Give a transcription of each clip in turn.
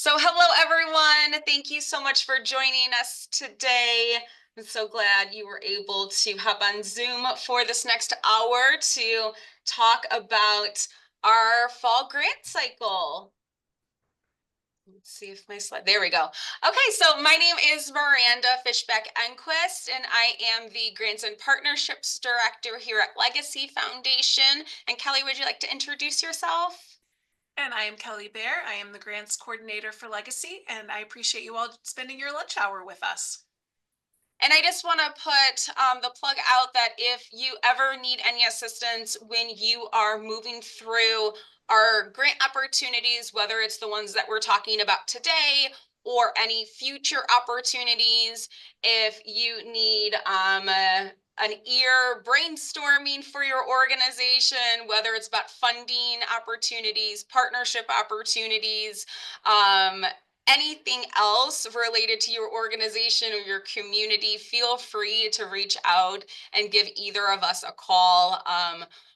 So hello, everyone. Thank you so much for joining us today. I'm so glad you were able to hop on Zoom for this next hour to talk about our fall grant cycle. Let's see if my slide, there we go. Okay, so my name is Miranda Fishbeck-Enquist, and I am the Grants and Partnerships Director here at Legacy Foundation. And Kelly, would you like to introduce yourself? And I am Kelly Bear. I am the grants coordinator for Legacy, and I appreciate you all spending your lunch hour with us. And I just want to put the plug out that if you ever need any assistance when you are moving through our grant opportunities, whether it's the ones that we're talking about today or any future opportunities, if you need an ear brainstorming for your organization, whether it's about funding opportunities, partnership opportunities, anything else related to your organization or your community, feel free to reach out and give either of us a call.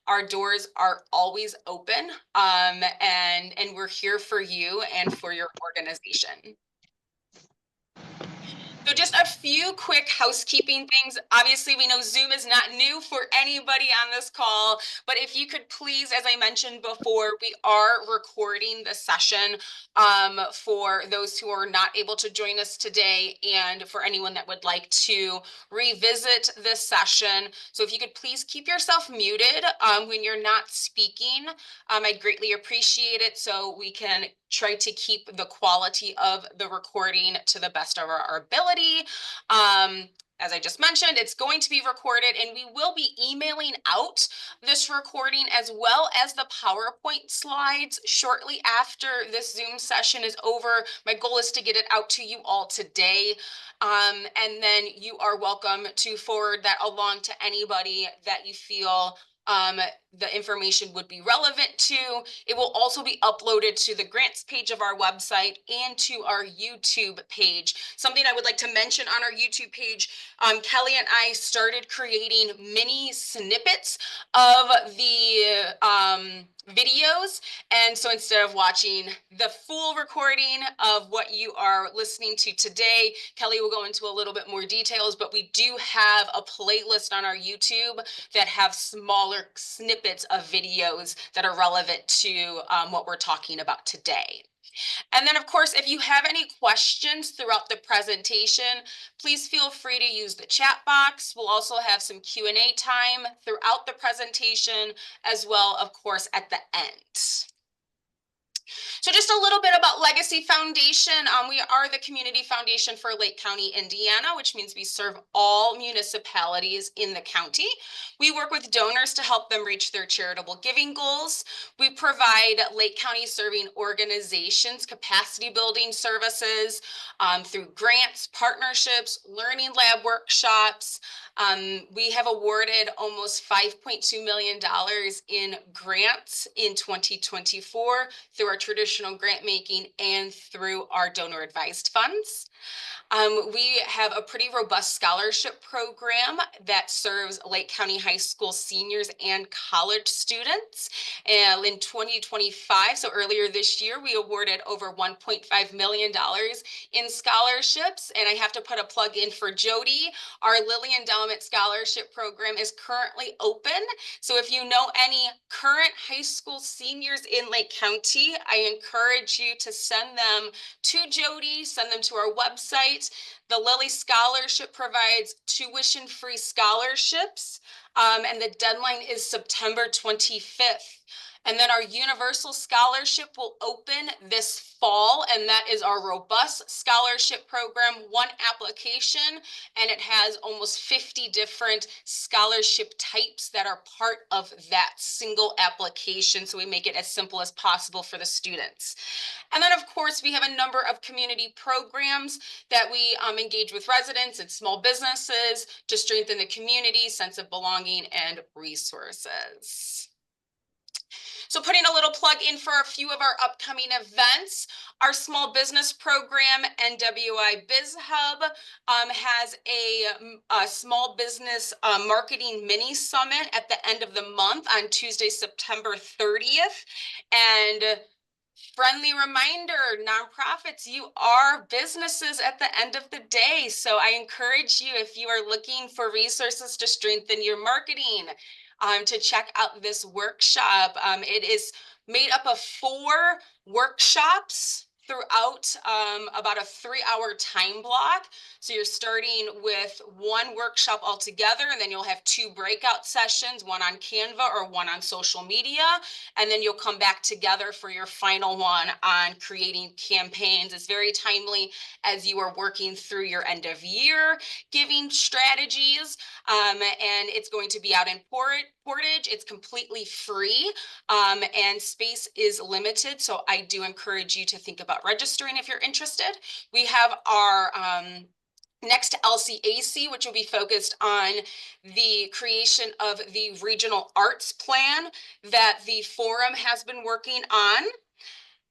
Our doors are always open, and we're here for you and for your organization. So just a few quick housekeeping things. Obviously, we know Zoom is not new for anybody on this call, but if you could please, as I mentioned before, we are recording the session for those who are not able to join us today and for anyone that would like to revisit this session. So if you could please keep yourself muted when you're not speaking, I'd greatly appreciate it so we can try to keep the quality of the recording to the best of our ability. As I just mentioned, it's going to be recorded and we will be emailing out this recording as well as the PowerPoint slides shortly after this Zoom session is over. My goal is to get it out to you all today. And then you are welcome to forward that along to anybody that you feel the information would be relevant to. It will also be uploaded to the grants page of our website and to our YouTube page. Something I would like to mention on our YouTube page, Kelly and I started creating mini snippets of the videos. And so instead of watching the full recording of what you are listening to today, Kelly will go into a little bit more details, but we do have a playlist on our YouTube that have smaller snippets of videos that are relevant to what we're talking about today. And then, of course, if you have any questions throughout the presentation, please feel free to use the chat box. We'll also have some Q&A time throughout the presentation, as well, of course, at the end. So just a little bit about Legacy Foundation. We are the community foundation for Lake County, Indiana, which means we serve all municipalities in the county. We work with donors to help them reach their charitable giving goals. We provide Lake County serving organizations capacity building services through grants, partnerships, learning lab workshops. We have awarded almost $5.2 million in grants in 2024 through our traditional grant making and through our donor advised funds. We have a pretty robust scholarship program that serves Lake County High School seniors and college students. And in 2025, so earlier this year, we awarded over $1.5 million in scholarships. And I have to put a plug in for Jody. Our Lilly Endowment Scholarship Program is currently open. So if you know any current high school seniors in Lake County, I encourage you to send them to Jody, send them to our website. The Lilly Scholarship provides tuition-free scholarships, and the deadline is September 25th. And then our Universal Scholarship will open this fall, and that is our robust scholarship program, one application, and it has almost 50 different scholarship types that are part of that single application. So we make it as simple as possible for the students. And then, of course, we have a number of community programs that we engage with residents and small businesses to strengthen the community, sense of belonging, and resources. So putting a little plug in for a few of our upcoming events, our small business program, NWI Biz Hub, has a small business marketing mini summit at the end of the month on Tuesday, September 30th. And Friendly reminder, nonprofits, you are businesses at the end of the day. So I encourage you, if you are looking for resources to strengthen your marketing, to check out this workshop. It is made up of 4 workshops throughout about a 3-hour time block. So you're starting with 1 workshop altogether, and then you'll have 2 breakout sessions, one on Canva or one on social media. And then you'll come back together for your final one on creating campaigns. It's very timely as you are working through your end of year giving strategies. And it's going to be out in Portage. It's completely free, and space is limited. So I do encourage you to think about registering if you're interested. We have our next LCAC, which will be focused on the creation of the regional arts plan that the forum has been working on.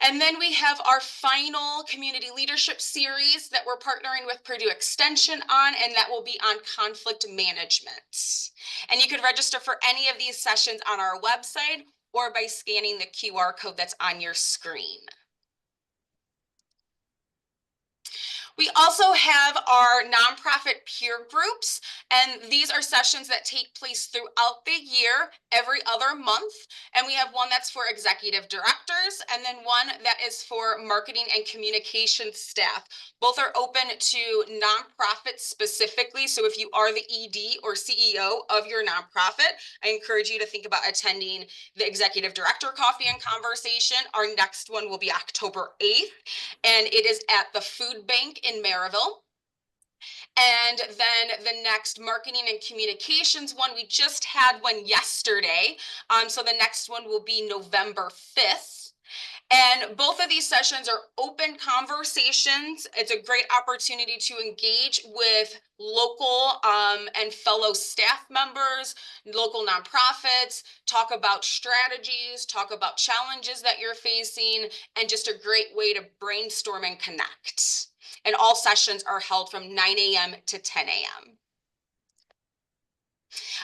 And then we have our final community leadership series that we're partnering with Purdue Extension on, and that will be on conflict management. And you could register for any of these sessions on our website or by scanning the QR code that's on your screen. We also have our nonprofit peer groups, and these are sessions that take place throughout the year, every other month. And we have one that's for executive directors, and then one that is for marketing and communication staff. Both are open to nonprofits specifically. So if you are the ED or CEO of your nonprofit, I encourage you to think about attending the executive director coffee and conversation. Our next one will be October 8th, and it is at the Food Bank in Maryville. And then the next marketing and communications one, we just had one yesterday. So the next one will be November 5th. And both of these sessions are open conversations. It's a great opportunity to engage with local and fellow staff members, local nonprofits, talk about strategies, talk about challenges that you're facing, and just a great way to brainstorm and connect. And all sessions are held from 9 a.m. to 10 a.m.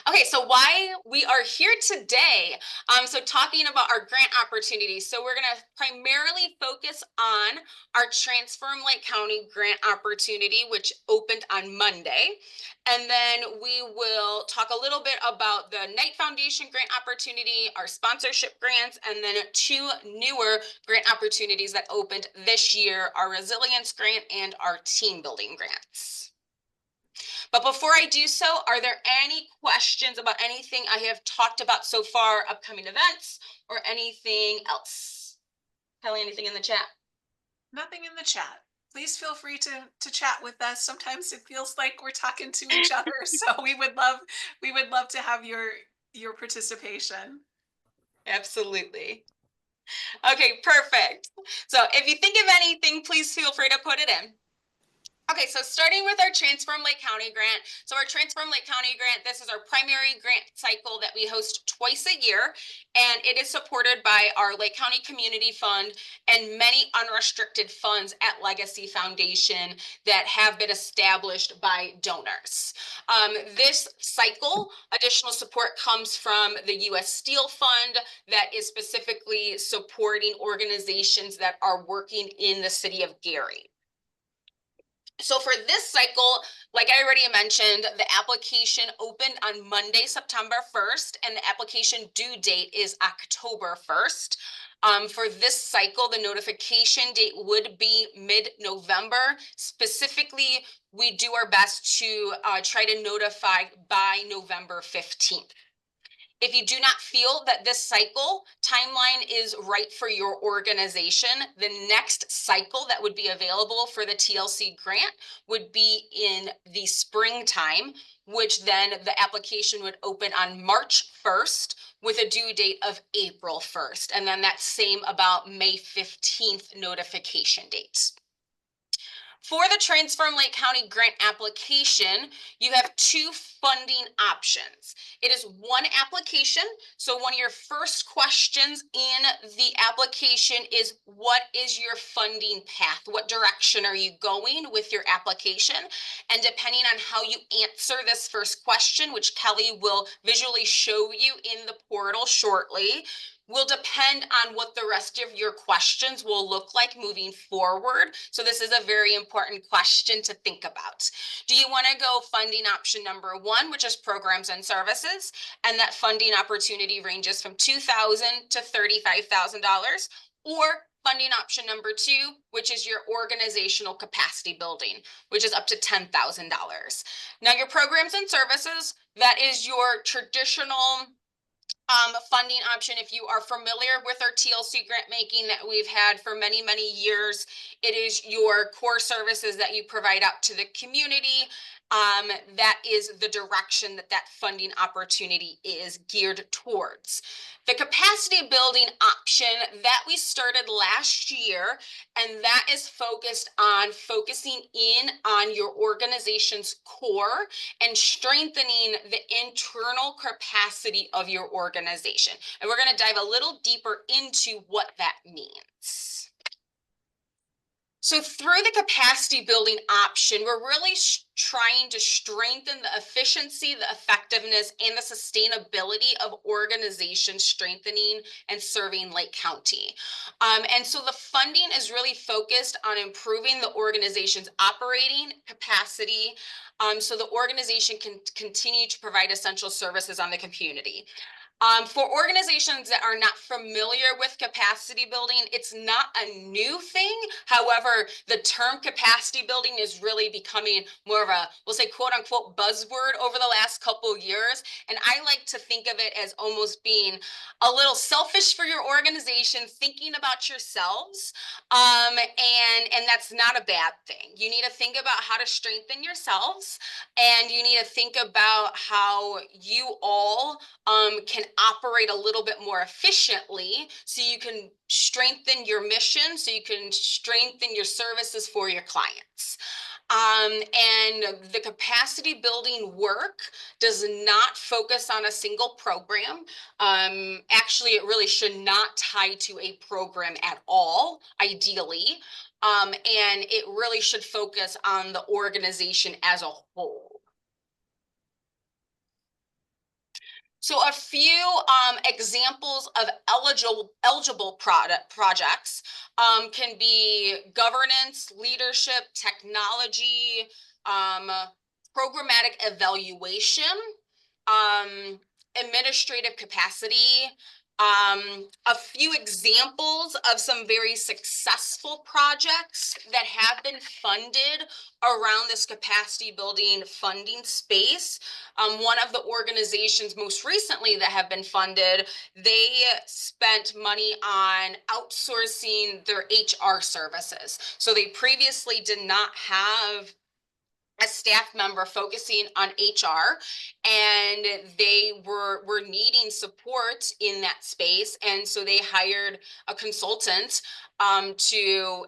Okay, so why we are here today, so talking about our grant opportunities. So we're gonna primarily focus on our Transform Lake County grant opportunity, which opened on Monday. And then we will talk a little bit about the Knight Foundation grant opportunity, our sponsorship grants, and then 2 newer grant opportunities that opened this year, our resilience grant and our team building grants. But before I do so, are there any questions about anything I have talked about so far, upcoming events, or anything else? Kelly, anything in the chat? Nothing in the chat. Please feel free to chat with us. Sometimes it feels like we're talking to each other, so we would love to have your participation. Absolutely. Okay, perfect. So if you think of anything, please feel free to put it in. Okay, so starting with our Transform Lake County grant. So our Transform Lake County grant, this is our primary grant cycle that we host twice a year, and it is supported by our Lake County Community Fund and many unrestricted funds at Legacy Foundation that have been established by donors. This cycle, additional support comes from the U.S. Steel Fund that is specifically supporting organizations that are working in the city of Gary. So for this cycle, like I already mentioned, the application opened on Monday, September 1st, and the application due date is October 1st. For this cycle, the notification date would be mid-November. Specifically, we do our best to try to notify by November 15th. If you do not feel that this cycle timeline is right for your organization, the next cycle that would be available for the TLC grant would be in the springtime, which then the application would open on March 1st with a due date of April 1st. And then that same about May 15th notification dates. For the Transform Lake County grant application, you have 2 funding options. It is one application. So one of your first questions in the application is, what is your funding path? What direction are you going with your application? And depending on how you answer this first question, which Kelly will visually show you in the portal shortly, will depend on what the rest of your questions will look like moving forward. So this is a very important question to think about. Do you want to go funding option number one, which is programs and services, and that funding opportunity ranges from $2,000 to $35,000, or funding option number two, which is your organizational capacity building, which is up to $10,000. Now, your programs and services, that is your traditional funding option. If you are familiar with our TLC grant making that we've had for many, many years, it is your core services that you provide out to the community. That is the direction that that funding opportunity is geared towards. The capacity building option that we started last year, and that is focusing in on your organization's core and strengthening the internal capacity of your organization. And we're going to dive a little deeper into what that means. So through the capacity building option, we're really trying to strengthen the efficiency, the effectiveness, and the sustainability of organizations strengthening and serving Lake County. And so the funding is really focused on improving the organization's operating capacity, so the organization can continue to provide essential services on the community. For organizations that are not familiar with capacity building, it's not a new thing. However, the term capacity building is really becoming more of a, we'll say, quote unquote, buzzword over the last couple of years. And I like to think of it as almost being a little selfish for your organization, thinking about yourselves. And that's not a bad thing. You need to think about how to strengthen yourselves, and you need to think about how you all can operate a little bit more efficiently, so you can strengthen your mission, so you can strengthen your services for your clients. And the capacity building work does not focus on a single program. Actually, it really should not tie to a program at all, ideally. And it really should focus on the organization as a whole. So a few examples of eligible projects can be governance, leadership, technology, programmatic evaluation, administrative capacity. A few examples of some very successful projects that have been funded around this capacity building funding space. One of the organizations most recently that have been funded, they spent money on outsourcing their HR services. So they previously did not have a staff member focusing on HR, and they were needing support in that space. And so they hired a consultant to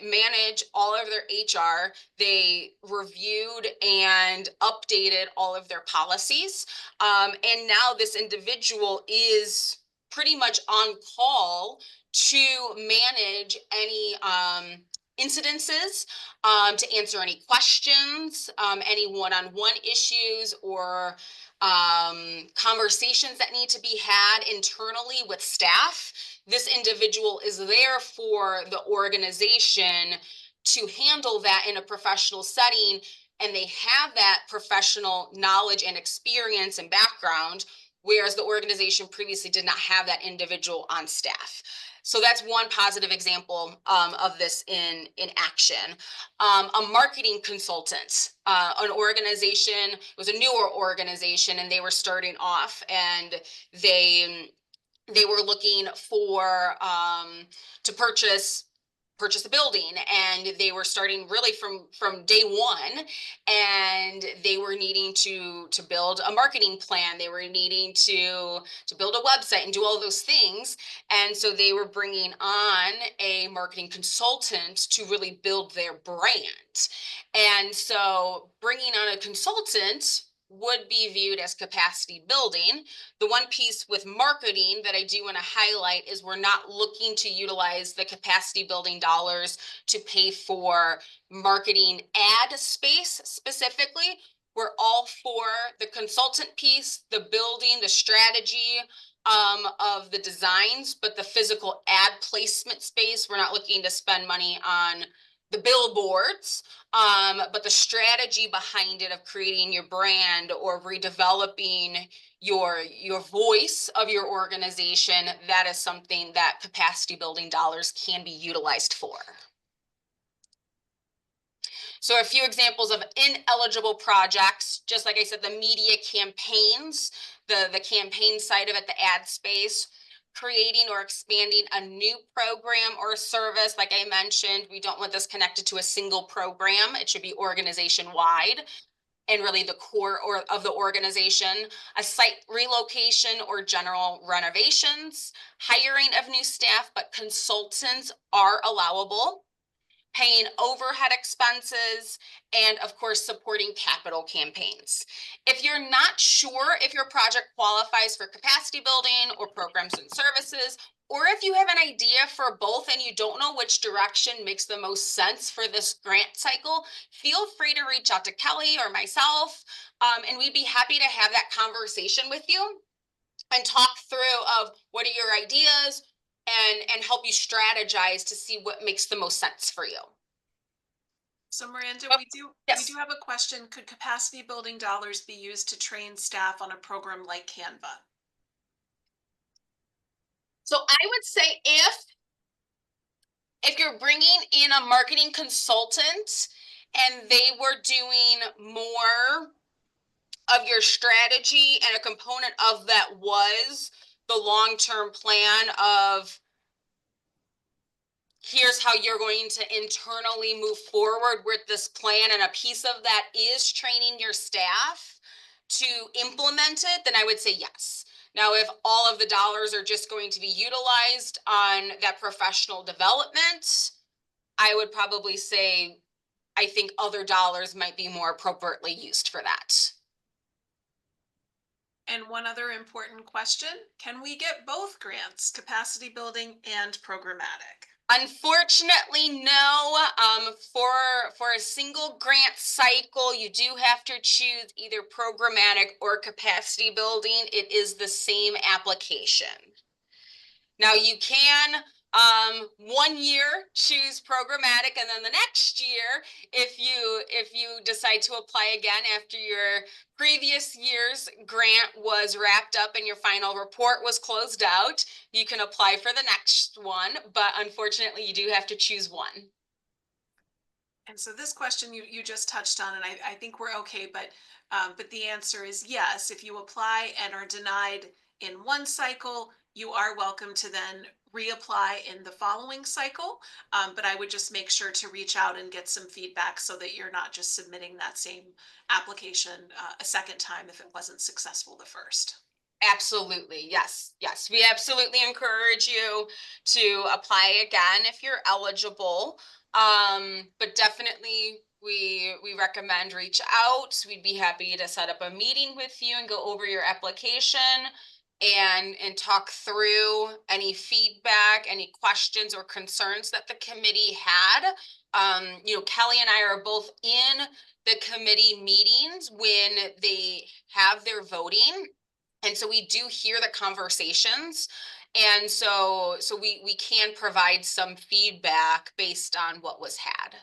manage all of their HR. They reviewed and updated all of their policies. And now this individual is pretty much on call to manage any incidences, to answer any questions, any one-on-one issues or conversations that need to be had internally with staff. This individual is there for the organization to handle that in a professional setting, and they have that professional knowledge and experience and background, whereas the organization previously did not have that individual on staff. So that's one positive example of this in action. A marketing consultant, an organization, it was a newer organization, and they were starting off, and they were looking for to purchase a building, and they were starting really from day one, and they were needing to build a marketing plan. They were needing to build a website and do all those things. And so they were bringing on a marketing consultant to really build their brand. And so bringing on a consultant would be viewed as capacity building. The one piece with marketing that I do want to highlight is we're not looking to utilize the capacity building dollars to pay for marketing ad space specifically. We're all for the consultant piece, the building, the strategy, of the designs, but the physical ad placement space, we're not looking to spend money on the billboards, but the strategy behind it of creating your brand or redeveloping your voice of your organization, that is something that capacity building dollars can be utilized for. So a few examples of ineligible projects, just like I said, the media campaigns, the campaign side of it, the ad space, creating or expanding a new program or service. Like I mentioned, we don't want this connected to a single program. It should be organization-wide and really the core of the organization, a site relocation or general renovations, hiring of new staff, but consultants are allowable, paying overhead expenses, and of course, supporting capital campaigns. If you're not sure if your project qualifies for capacity building or programs and services, or if you have an idea for both and you don't know which direction makes the most sense for this grant cycle, feel free to reach out to Kelly or myself, and we'd be happy to have that conversation with you and talk through of what are your ideas, and help you strategize to see what makes the most sense for you. So Miranda, Oh, we yes. do have a question. Could capacity building dollars be used to train staff on a program like Canva? So I would say if you're bringing in a marketing consultant and they were doing more of your strategy, and a component of that was the long-term plan of here's how you're going to internally move forward with this plan, and a piece of that is training your staff to implement it, then I would say yes. Now, if all of the dollars are just going to be utilized on that professional development, I would probably say I think other dollars might be more appropriately used for that. And one other important question, can we get both grants, capacity building and programmatic? Unfortunately, no. For a single grant cycle, you do have to choose either programmatic or capacity building. It is the same application. Now you can 1 year choose programmatic, and then the next year, if you decide to apply again after your previous year's grant was wrapped up and your final report was closed out, you can apply for the next one, but unfortunately you do have to choose one. And so this question you just touched on, and I think we're okay, but the answer is yes. If you apply and are denied in one cycle, you are welcome to then reapply in the following cycle. But I would just make sure to reach out and get some feedback so that you're not just submitting that same application a second time if it wasn't successful the first. Absolutely. Yes. Yes. We absolutely encourage you to apply again if you're eligible. But definitely we recommend reach out. We'd be happy to set up a meeting with you and go over your application and talk through any feedback, any questions or concerns that the committee had. Kelly and I are both in the committee meetings when they have their voting. And so we do hear the conversations. And so we can provide some feedback based on what was had.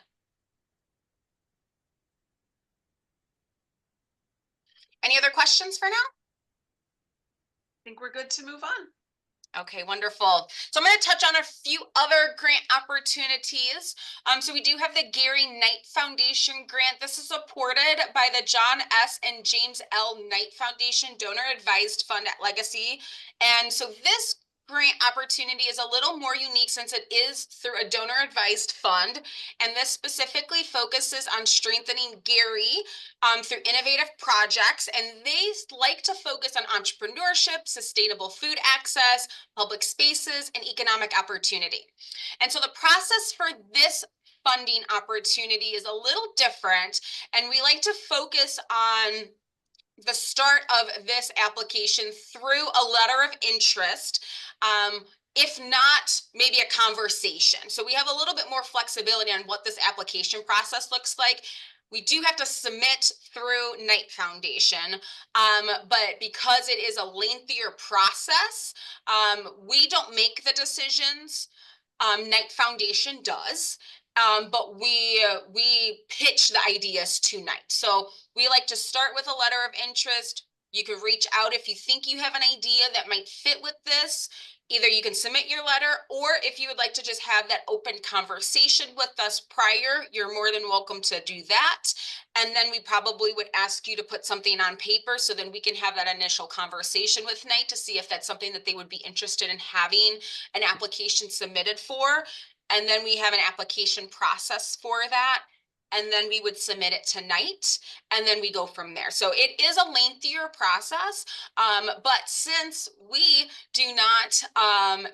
Any other questions for now? I think we're good to move on. Okay, wonderful. So I'm going to touch on a few other grant opportunities. So we do have the Gary Knight Foundation grant. This is supported by the John S. and James L. Knight Foundation Donor Advised Fund at Legacy. And so this grant opportunity is a little more unique since it is through a donor advised fund, and this specifically focuses on strengthening Gary through innovative projects, and they like to focus on entrepreneurship, sustainable food access, public spaces, and economic opportunity. And so the process for this funding opportunity is a little different, and we like to focus on the start of this application through a letter of interest, if not maybe a conversation. So we have a little bit more flexibility on what this application process looks like. we do have to submit through Knight Foundation, but because it is a lengthier process, we don't make the decisions. Knight Foundation does. But we pitch the ideas to Knight. So we like to start with a letter of interest. You could reach out if you think you have an idea that might fit with this. Either you can submit your letter, or if you would like to just have that open conversation with us prior, you're more than welcome to do that. And then we probably would ask you to put something on paper so then we can have that initial conversation with Knight to see if that's something that they would be interested in having an application submitted for. And then we have an application process for that. And then we would submit it to Knight, and then we go from there. So it is a lengthier process, but since we do not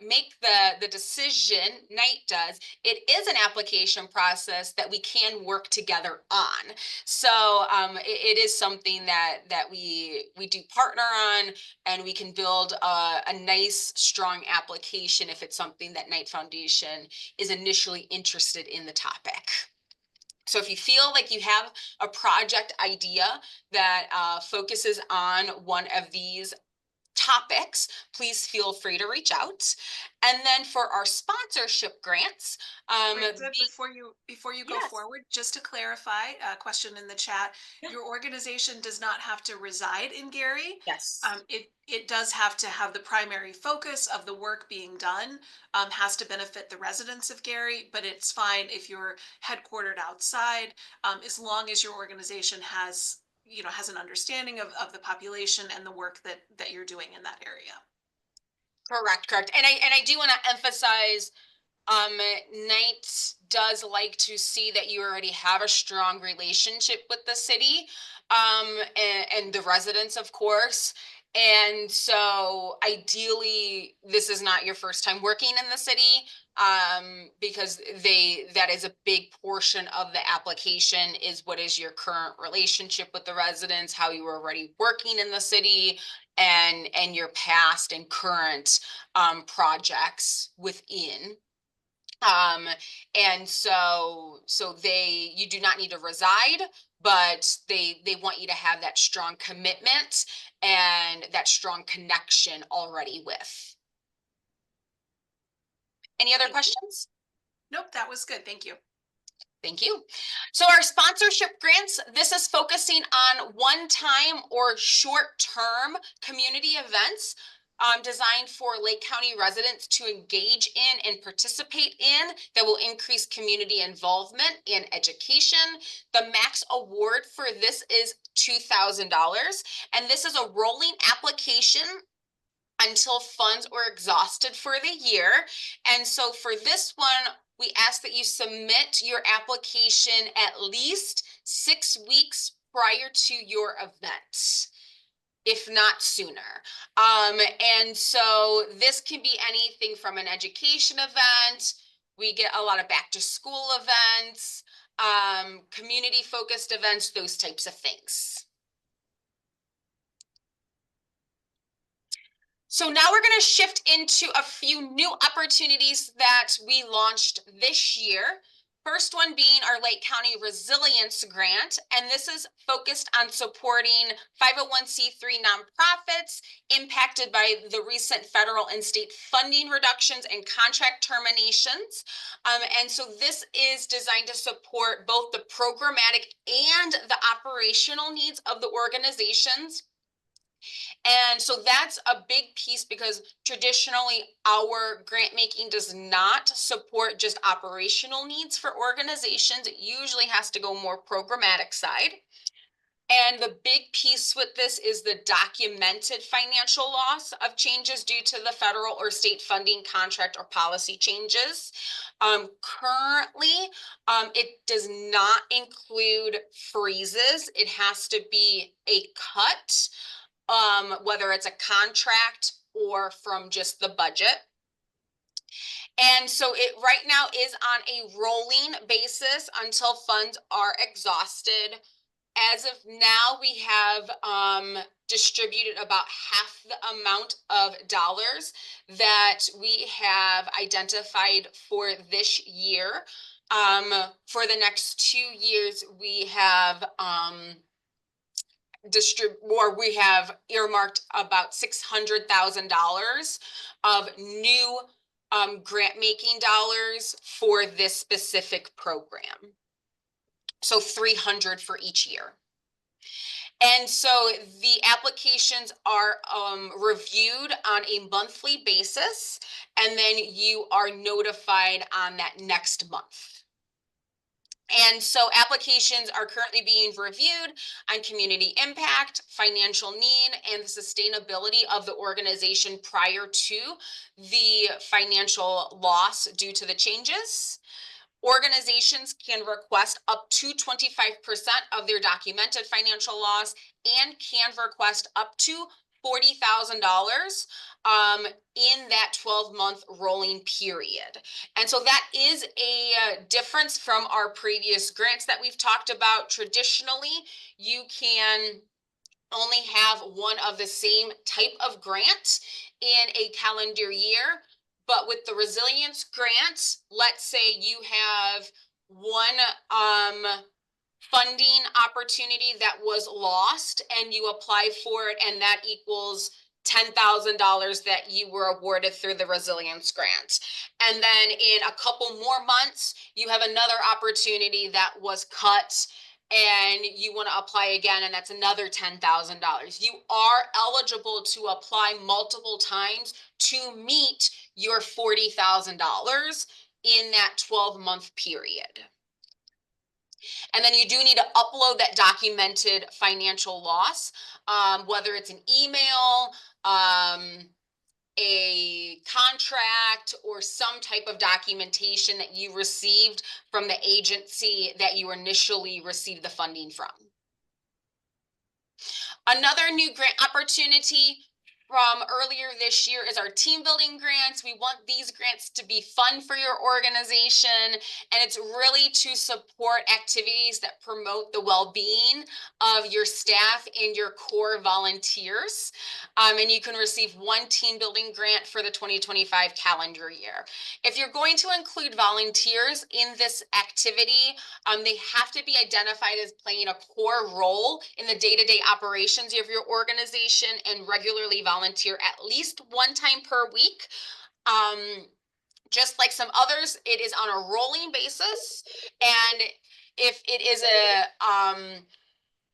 make the decision, Knight does, it is an application process that we can work together on. So it is something that we do partner on, and we can build a nice, strong application if it's something that Knight Foundation is initially interested in the topic. So if you feel like you have a project idea that focuses on one of these topics, please feel free to reach out. And then for our sponsorship grants, Brenda, before you go yes, forward, just to clarify, a question in the chat, yeah, your organization does not have to reside in Gary. yes. It does have to have the primary focus of the work being done, has to benefit the residents of Gary, but it's fine if you're headquartered outside, as long as your organization has, has an understanding of the population and the work that you're doing in that area. Correct. And I do want to emphasize, Knight does like to see that you already have a strong relationship with the city, and the residents, of course. And so ideally, this is not your first time working in the city, because that is a big portion of the application, is what is your current relationship with the residents, how you were already working in the city, and your past and current projects within. And so you do not need to reside, but they want you to have that strong commitment and that strong connection already with. Any other questions? Nope, that was good. Thank you. Thank you. So our sponsorship grants, this is focusing on one-time or short-term community events designed for Lake County residents to engage in and participate in, that will increase community involvement and education. The max award for this is $2,000, and this is a rolling application until funds are exhausted for the year. And so for this one, we ask that you submit your application at least 6 weeks prior to your event, if not sooner. And so this can be anything from an education event. We get a lot of back to school events, community focused events, those types of things. So now we're going to shift into a few new opportunities that we launched this year. First one being our Lake County Resilience Grant, and this is focused on supporting 501c3 nonprofits impacted by the recent federal and state funding reductions and contract terminations. And so this is designed to support both the programmatic and the operational needs of the organizations. And so that's a big piece, because traditionally our grant making does not support just operational needs for organizations. It usually has to go more programmatic side. And the big piece with this is the documented financial loss of changes due to the federal or state funding, contract, or policy changes. Currently, it does not include freezes. It has to be a cut, whether it's a contract or from just the budget. And so it right now is on a rolling basis until funds are exhausted. As of now, we have distributed about half the amount of dollars that we have identified for this year. For the next 2 years, we have we have earmarked about $600,000 of new grant making dollars for this specific program. So 300 for each year. And so the applications are reviewed on a monthly basis, and then you are notified on that next month. And so applications are currently being reviewed on community impact, financial need, and the sustainability of the organization prior to the financial loss due to the changes. Organizations can request up to 25% of their documented financial loss and can request up to $40,000 in that 12-month rolling period. And so that is a difference from our previous grants that we've talked about. Traditionally, you can only have one of the same type of grant in a calendar year. But with the resilience grant, let's say you have one funding opportunity that was lost and you apply for it, and that equals $10,000 that you were awarded through the resilience grant. And then in a couple more months, you have another opportunity that was cut and you want to apply again, and that's another $10,000. You are eligible to apply multiple times to meet your $40,000 in that 12-month period. And then you do need to upload that documented financial loss, whether it's an email, a contract, or some type of documentation that you received from the agency that you initially received the funding from. Another new grant opportunity from earlier this year is our team building grants. We want these grants to be fun for your organization, and it's really to support activities that promote the well-being of your staff and your core volunteers. And you can receive one team building grant for the 2025 calendar year. If you're going to include volunteers in this activity, they have to be identified as playing a core role in the day-to-day operations of your organization and regularly volunteer at least one time per week. Just like some others, it is on a rolling basis. And if it is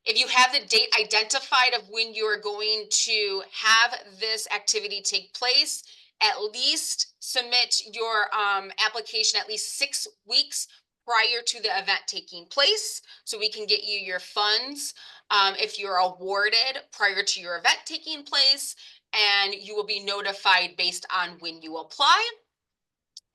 if you have the date identified of when you are going to have this activity take place, at least submit your application at least 6 weeks prior to the event taking place, so we can get you your funds if you're awarded prior to your event taking place, and you will be notified based on when you apply.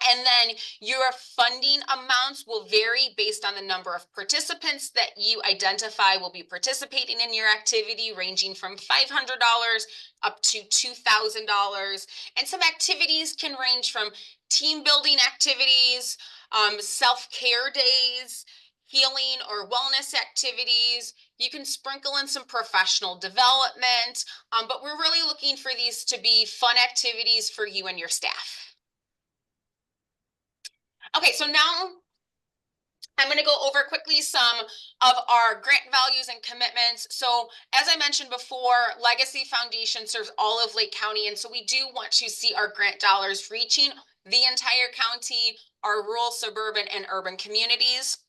And then your funding amounts will vary based on the number of participants that you identify will be participating in your activity, ranging from $500 up to $2,000. And some activities can range from team building activities, self-care days, healing or wellness activities. You can sprinkle in some professional development, but we're really looking for these to be fun activities for you and your staff. Okay, so now I'm going to go over quickly some of our grant values and commitments. So as I mentioned before, Legacy Foundation serves all of Lake County, and so we do want to see our grant dollars reaching the entire county, our rural, suburban, and urban communities.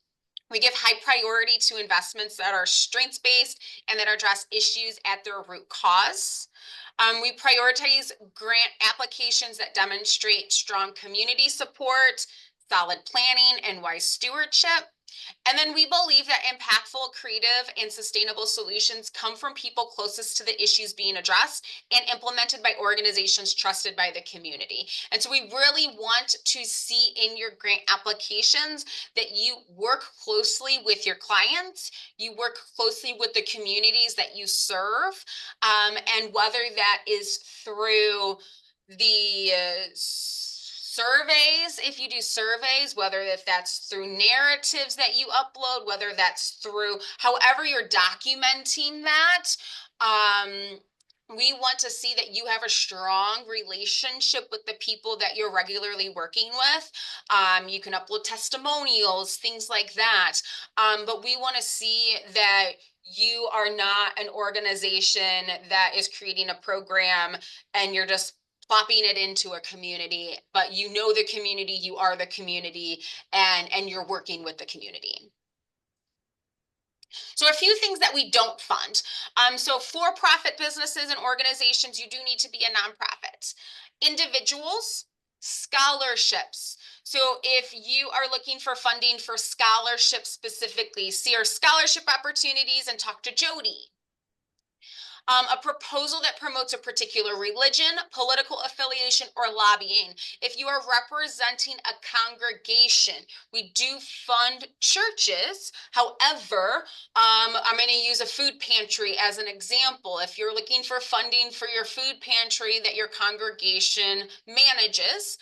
We give high priority to investments that are strengths-based and that address issues at their root cause. We prioritize grant applications that demonstrate strong community support, solid planning, and wise stewardship. And then we believe that impactful, creative, and sustainable solutions come from people closest to the issues being addressed and implemented by organizations trusted by the community. And so we really want to see in your grant applications that you work closely with your clients, you work closely with the communities that you serve, and whether that is through the surveys, if you do surveys, whether if that's through narratives that you upload, whether that's through however you're documenting that, We want to see that you have a strong relationship with the people that you're regularly working with. You can upload testimonials, things like that. But we want to see that you are not an organization that is creating a program and you're just plopping it into a community, but you know the community, you are the community, and you're working with the community. So a few things that we don't fund. So for-profit businesses and organizations, you do need to be a nonprofit. Individuals, scholarships. So if you are looking for funding for scholarships specifically, see our scholarship opportunities and talk to Jody. A proposal that promotes a particular religion, political affiliation, or lobbying. If you are representing a congregation, we do fund churches. However, I'm going to use a food pantry as an example. If you're looking for funding for your food pantry that your congregation manages,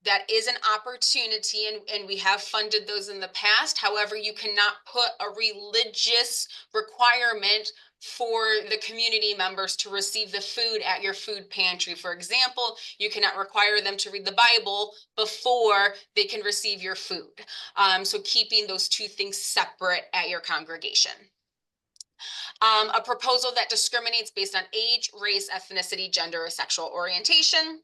that is an opportunity, and we have funded those in the past. However, you cannot put a religious requirement for the community members to receive the food at your food pantry. For example, you cannot require them to read the Bible before they can receive your food. So keeping those two things separate at your congregation. A proposal that discriminates based on age, race, ethnicity, gender, or sexual orientation.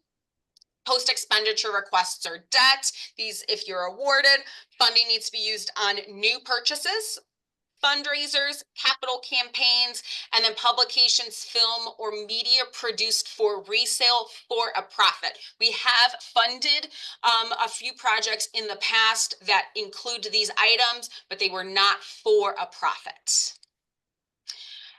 Post-expenditure requests or debt. These, if you're awarded, funding needs to be used on new purchases, fundraisers, capital campaigns, and then publications, film, or media produced for resale for a profit. We have funded a few projects in the past that include these items, but they were not for a profit.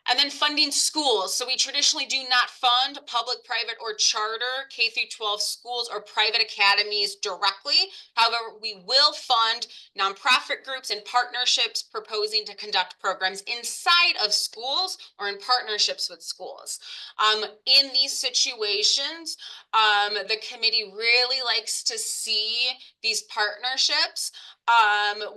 And then funding schools. So we traditionally do not fund public, private, or charter K through 12 schools or private academies directly. However, we will fund nonprofit groups and partnerships proposing to conduct programs inside of schools or in partnerships with schools. In these situations, the committee really likes to see these partnerships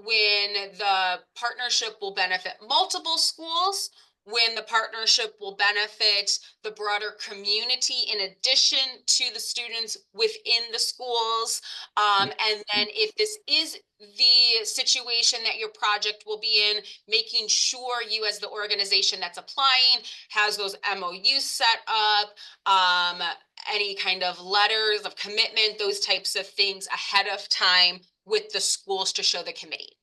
when the partnership will benefit multiple schools, when the partnership will benefit the broader community in addition to the students within the schools. And then if this is the situation that your project will be in, making sure you as the organization that's applying has those MOUs set up, any kind of letters of commitment, those types of things ahead of time with the schools to show the committee.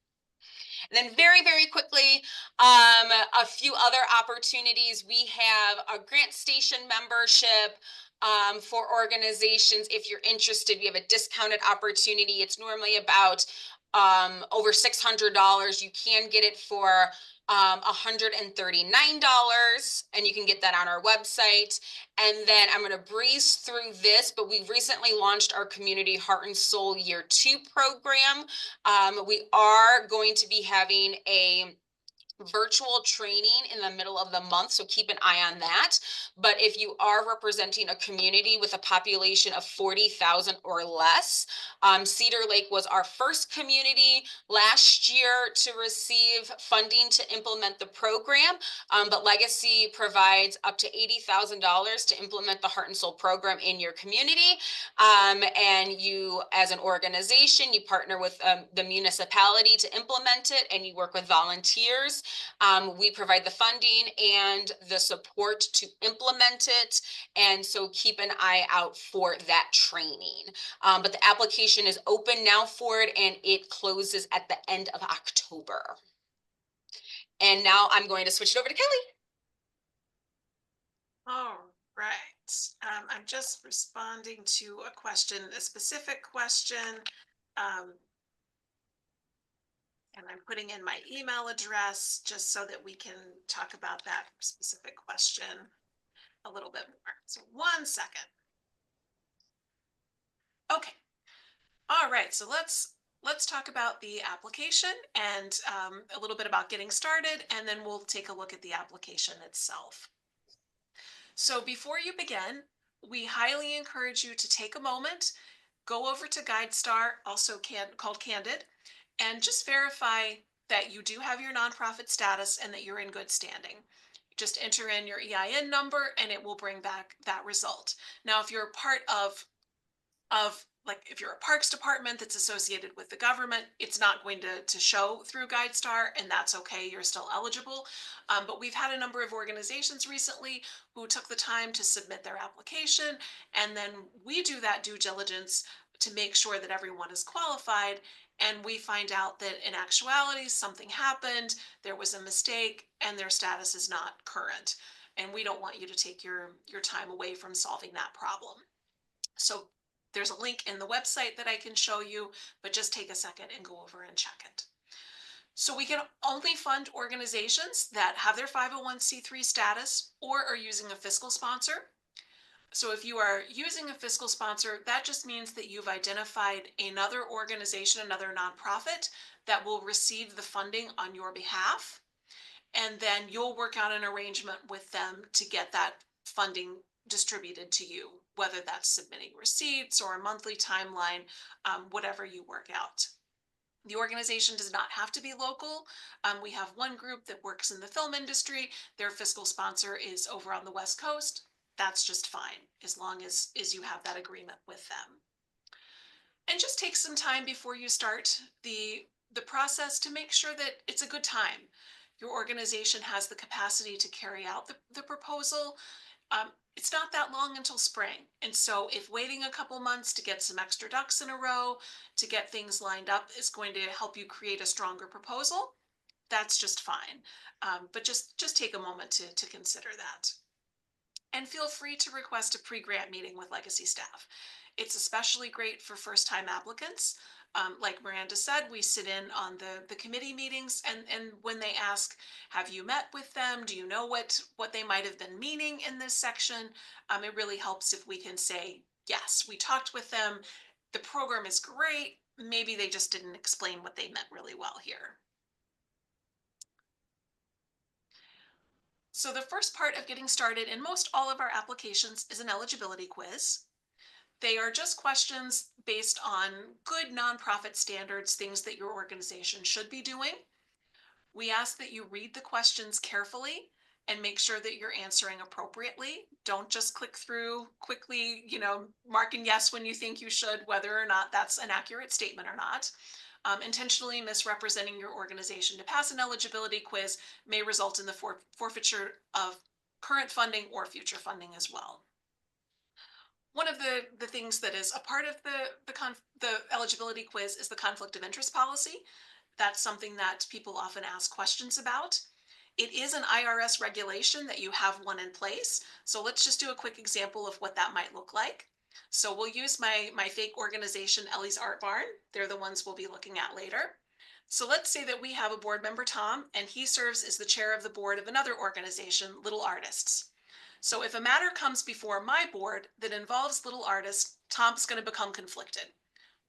And then very, very quickly, a few other opportunities. We have a grant station membership for organizations. If you're interested, we have a discounted opportunity. It's normally about over $600. You can get it for $139, and you can get that on our website. And then I'm going to breeze through this, but we recently launched our Community Heart and Soul Year 2 program. We are going to be having a virtual training in the middle of the month, so keep an eye on that. But if you are representing a community with a population of 40,000 or less, Cedar Lake was our first community last year to receive funding to implement the program, but Legacy provides up to $80,000 to implement the Heart and Soul program in your community. And you, as an organization, you partner with the municipality to implement it, and you work with volunteers. We provide the funding and the support to implement it. And so keep an eye out for that training. But the application is open now for it, and it closes at the end of October. And now I'm going to switch it over to Kelly. All right. I'm just responding to a question, a specific question. And I'm putting in my email address just so that we can talk about that specific question a little bit more. So 1 second. Okay. All right. So let's talk about the application and a little bit about getting started, and then we'll take a look at the application itself. So before you begin, we highly encourage you to take a moment, go over to GuideStar, also called Candid, and just verify that you do have your nonprofit status and that you're in good standing. Just enter in your EIN number and it will bring back that result. Now, if you're part of like if you're a parks department that's associated with the government, it's not going to show through GuideStar, and that's okay. You're still eligible. But we've had a number of organizations recently who took the time to submit their application, and then we do that due diligence to make sure that everyone is qualified. And we find out that in actuality, something happened, there was a mistake, and their status is not current. And we don't want you to take your time away from solving that problem. So there's a link in the website that I can show you, but just take a second and go over and check it. So we can only fund organizations that have their 501c3 status or are using a fiscal sponsor. So if you are using a fiscal sponsor, that just means that you've identified another organization, another nonprofit that will receive the funding on your behalf. And then you'll work out an arrangement with them to get that funding distributed to you, whether that's submitting receipts or a monthly timeline, whatever you work out. The organization does not have to be local. We have one group that works in the film industry. Their fiscal sponsor is over on the West Coast. That's just fine, as long as you have that agreement with them. And just take some time before you start the process to make sure that it's a good time. Your organization has the capacity to carry out the proposal. It's not that long until spring. And so if waiting a couple months to get some extra ducks in a row, to get things lined up is going to help you create a stronger proposal, that's just fine. But just take a moment to consider that. And feel free to request a pre-grant meeting with Legacy staff. It's especially great for first-time applicants. Like Miranda said, we sit in on the committee meetings, and when they ask, have you met with them? Do you know what they might have been meaning in this section? It really helps if we can say, yes, we talked with them. The program is great. Maybe they just didn't explain what they meant really well here. So the first part of getting started in most all of our applications is an eligibility quiz. They are just questions based on good nonprofit standards, things that your organization should be doing. We ask that you read the questions carefully and make sure that you're answering appropriately. Don't just click through quickly, marking yes when you think you should, whether or not that's an accurate statement or not. Intentionally misrepresenting your organization to pass an eligibility quiz may result in the forfeiture of current funding or future funding as well. One of the things that is a part of the eligibility quiz is the conflict of interest policy. That's something that people often ask questions about. It is an IRS regulation that you have one in place. So let's just do a quick example of what that might look like. So we'll use my fake organization, Ellie's Art Barn. They're the ones we'll be looking at later. So let's say that we have a board member, Tom, and he serves as the chair of the board of another organization, Little Artists. So if a matter comes before my board that involves Little Artists, Tom's going to become conflicted.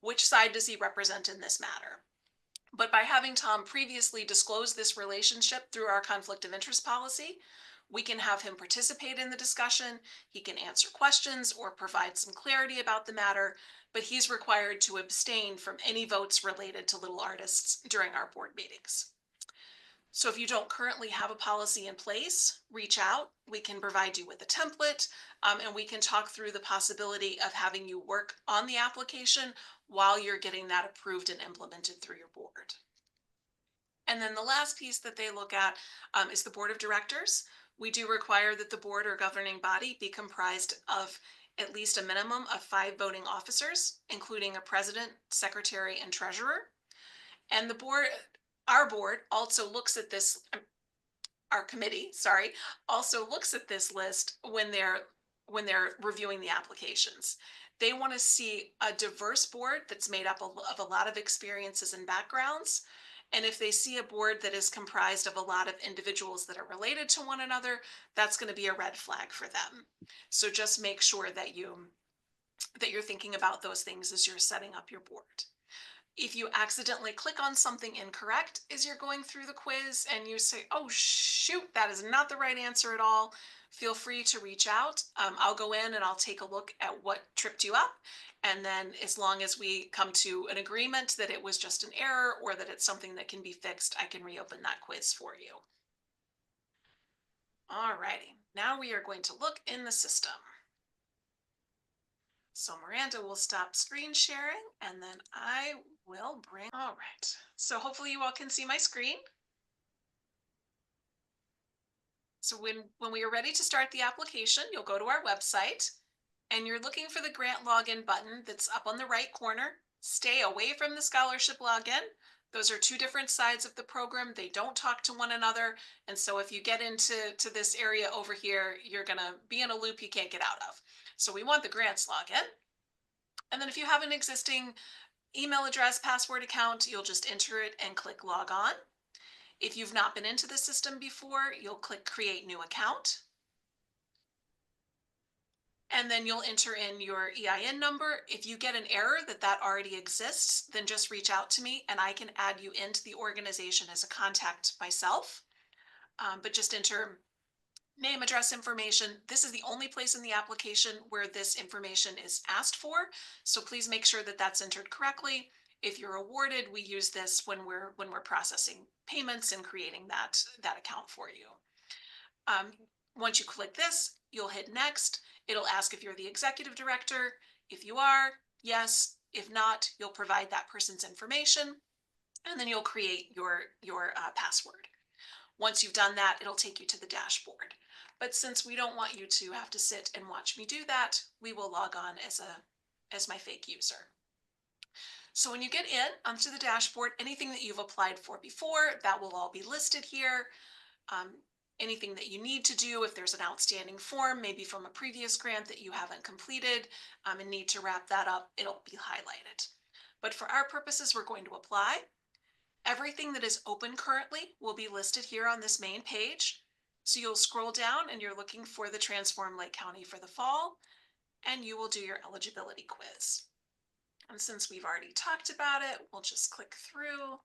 Which side does he represent in this matter? But by having Tom previously disclose this relationship through our conflict of interest policy, we can have him participate in the discussion. He can answer questions or provide some clarity about the matter, but he's required to abstain from any votes related to Little Artists during our board meetings. So if you don't currently have a policy in place, reach out. We can provide you with a template, and we can talk through the possibility of having you work on the application while you're getting that approved and implemented through your board. And then the last piece that they look at is the board of directors. We do require that the board or governing body be comprised of at least a minimum of 5 voting officers, including a president, secretary, and treasurer. And our board also looks at this, our committee, sorry, also looks at this list when they're reviewing the applications. They want to see a diverse board that's made up of a lot of experiences and backgrounds. And if they see a board that is comprised of a lot of individuals that are related to one another, that's going to be a red flag for them. So just make sure that you're thinking about those things as you're setting up your board. If you accidentally click on something incorrect as you're going through the quiz and you say, oh shoot, that is not the right answer at all, feel free to reach out. I'll go in and I'll take a look at what tripped you up. And then as long as we come to an agreement that it was just an error or that it's something that can be fixed, I can reopen that quiz for you. Alrighty, now we are going to look in the system. So Miranda will stop screen sharing and then I will bring, all right. So hopefully you all can see my screen. So when we are ready to start the application, you'll go to our website and you're looking for the grant login button that's up on the right corner. Stay away from the scholarship login. Those are two different sides of the program. They don't talk to one another. And so if you get into this area over here, you're gonna be in a loop you can't get out of. So we want the grants login. And then if you have an existing email address, password account, you'll just enter it and click log on. If you've not been into the system before, you'll click create new account. And then you'll enter in your EIN number. If you get an error that already exists, then just reach out to me and I can add you into the organization as a contact myself. But just enter name, address information. This is the only place in the application where this information is asked for. So please make sure that that's entered correctly. If you're awarded, we use this when we're processing payments and creating that account for you. Once you click this, you'll hit next. It'll ask if you're the executive director. If you are, yes. If not, you'll provide that person's information and then you'll create your password. Once you've done that, it'll take you to the dashboard. But since we don't want you to have to sit and watch me do that, we will log on as my fake user. So when you get in onto the dashboard, anything that you've applied for before, that will all be listed here. Anything that you need to do, if there's an outstanding form, maybe from a previous grant that you haven't completed and need to wrap that up, it'll be highlighted. But for our purposes, we're going to apply. Everything that is open currently will be listed here on this main page. So you'll scroll down and you're looking for the Transform Lake County for the fall, and you will do your eligibility quiz. And since we've already talked about it, we'll just click through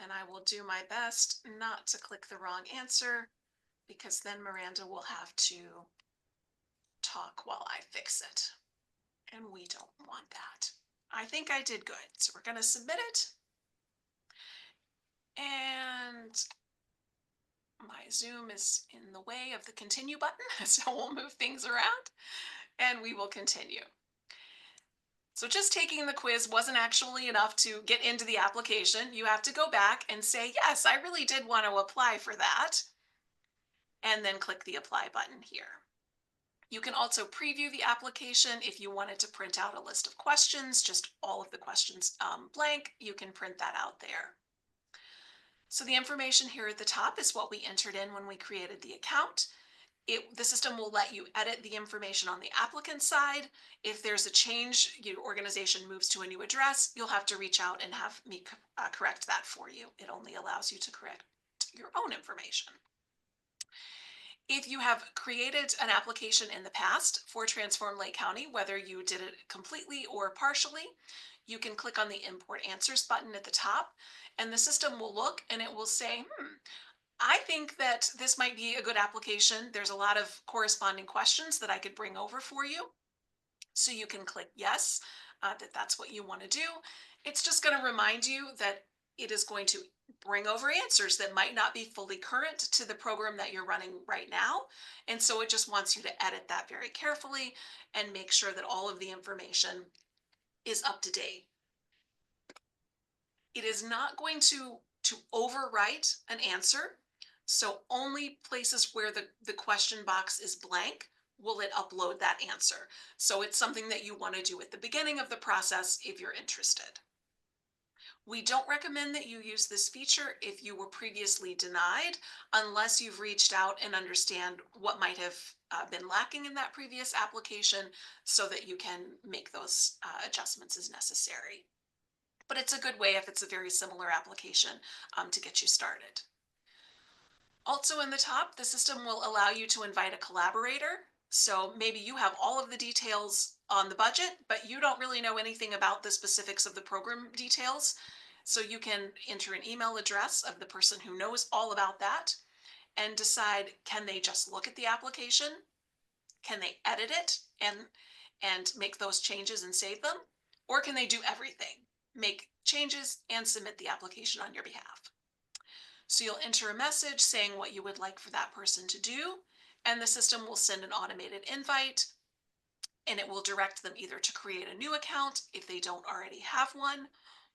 and I will do my best not to click the wrong answer because then Miranda will have to talk while I fix it. And we don't want that. I think I did good. So we're going to submit it. And my Zoom is in the way of the continue button, so we'll move things around and we will continue. So just taking the quiz wasn't actually enough to get into the application. You have to go back and say, yes, I really did want to apply for that. And then click the apply button here. You can also preview the application if you wanted to print out a list of questions, just all of the questions blank, you can print that out there. So the information here at the top is what we entered in when we created the account. The system will let you edit the information on the applicant side. If there's a change, your organization moves to a new address, you'll have to reach out and have me correct that for you. It only allows you to correct your own information. If you have created an application in the past for Transform Lake County, whether you did it completely or partially, you can click on the Import Answers button at the top, and the system will look and it will say, I think that this might be a good application. There's a lot of corresponding questions that I could bring over for you. So you can click yes, that's what you want to do. It's just going to remind you that it is going to bring over answers that might not be fully current to the program that you're running right now. And so it just wants you to edit that very carefully and make sure that all of the information is up to date. It is not going to overwrite an answer. So only places where the question box is blank will it upload that answer. So it's something that you want to do at the beginning of the process if you're interested. We don't recommend that you use this feature if you were previously denied, unless you've reached out and understand what might have been lacking in that previous application so that you can make those adjustments as necessary. But it's a good way if it's a very similar application to get you started. Also in the top, the system will allow you to invite a collaborator. So maybe you have all of the details on the budget, but you don't really know anything about the specifics of the program details. So you can enter an email address of the person who knows all about that and decide, can they just look at the application? Can they edit it and make those changes and save them? Or can they do everything? Make changes and submit the application on your behalf. So you'll enter a message saying what you would like for that person to do. and the system will send an automated invite, and it will direct them either to create a new account if they don't already have one,